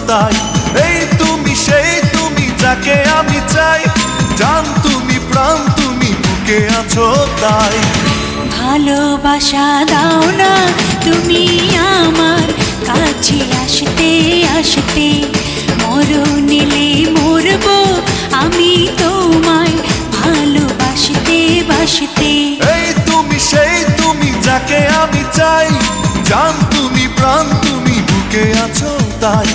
তাই। এই তুমি সেই তুমি যাকে আমি চাই, জান তুমি প্রাণ তুমি বুকে আছো তাই। ভালোবাসা দাও না তুমি আমার কাছে আসতে আসতে, মরণ এলে মরবো আমি তোমায় ভালোবাসতে বাসতে। এই তুমি সেই তুমি যাকে আমি চাই, জান তুমি প্রাণ তুমি বুকে আছো তাই।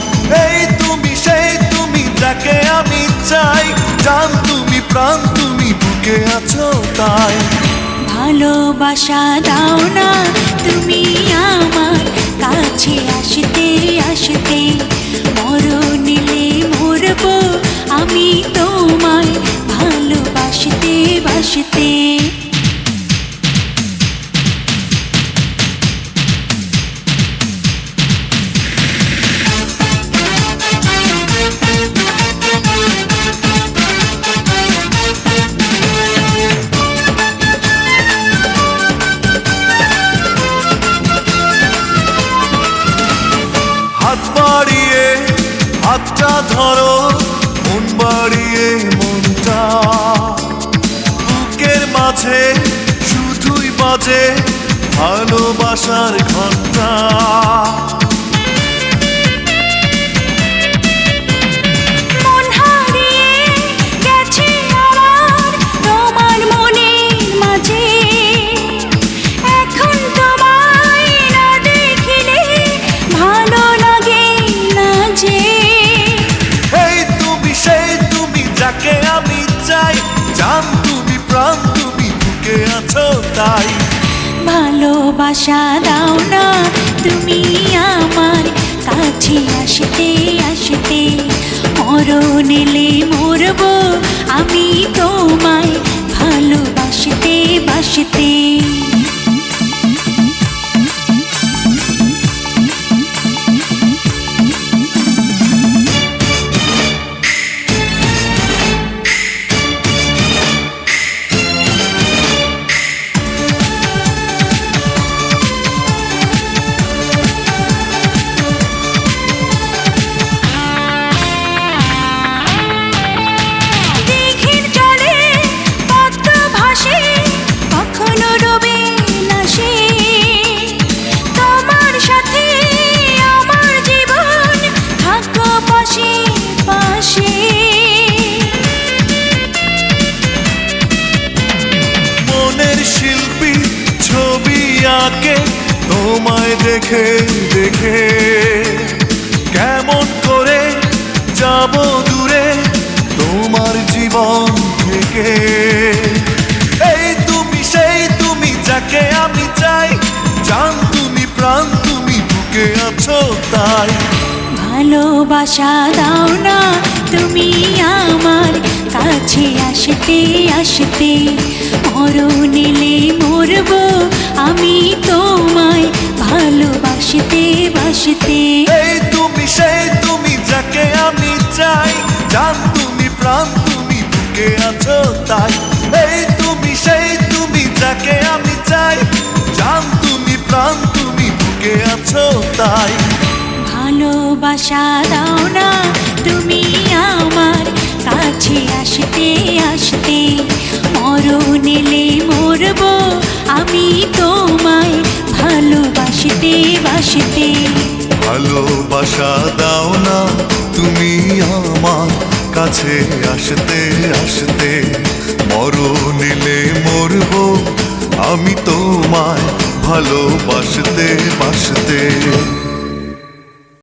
এই তুমি সেই তুমি যাকে আমি চাই, জান তুমি প্রাণ তুমি বুকে আছো তাই। ভালোবাসা দাও না তুমি আমার কাছে আসতে আসতে, মরণ এলে মরবো আমি তোমায় ভালোবাসতে বাসতে। হাত বাড়িয়ে হাতটা ধরো, মন বাড়িয়ে মনটা, বুকের মাঝে শুধুই বাজে ভালোবাসার ঘন্টা। মন হারিয়ে গেছে আমার তোমার মনের মাঝে, এখন তোমায় না দেখিলে ভালো লাগে না যে। এই তুমি সেই তুমি যাকে আমি চাই, জান তুমি প্রাণ তুমি বুকে আছো তাই। ভালোবাসা দাও না তুমি আমার কাছে আসতে আসতে, মরণ এলে মরবো আমি তোমায় ভালোবাসতে বাসতে। দিঘির জলে পদ্ম ভাসে, কখনো ডোবে না সে, তোমার সাথে আমার জীবন থাকো পাশে পাশে। মনের শিল্পী ছবি আঁকে তোমায় দেখে দেখে, কেমন করে যাব দূরে তোমার জীবন থেকে। এই তুমি সেই তুমি যাকে আমি চাই, জান তুমি প্রাণ তুমি বুকে আছো তাই। ভালোবাসা দাও না তুমি আমার কাছে আসতে আসতে, মরণ এলে মরবো আমি তোমায় ভালোবাসতে বাসতে। এই তুমি সেই তুমি যাকে আমি চাই, জান তুমি প্রাণ তুমি বুকে আছো তাই। এই তুমি সেই তুমি যাকে আমি চাই, জান তুমি প্রাণ তুমি বুকে আছো তাই। ভালোবাসা দাও না তুমি আমার কাছে আসতে আসতে, মরণ এলে মরবো আমি তোমায় ভালোবাসতে বাসতে। ভালোবাসা দাও না তুমি আমার কাছে আসতে আসতে, মরণ এলে মরবো আমি তোমায় ভালোবাসতে বাসতে।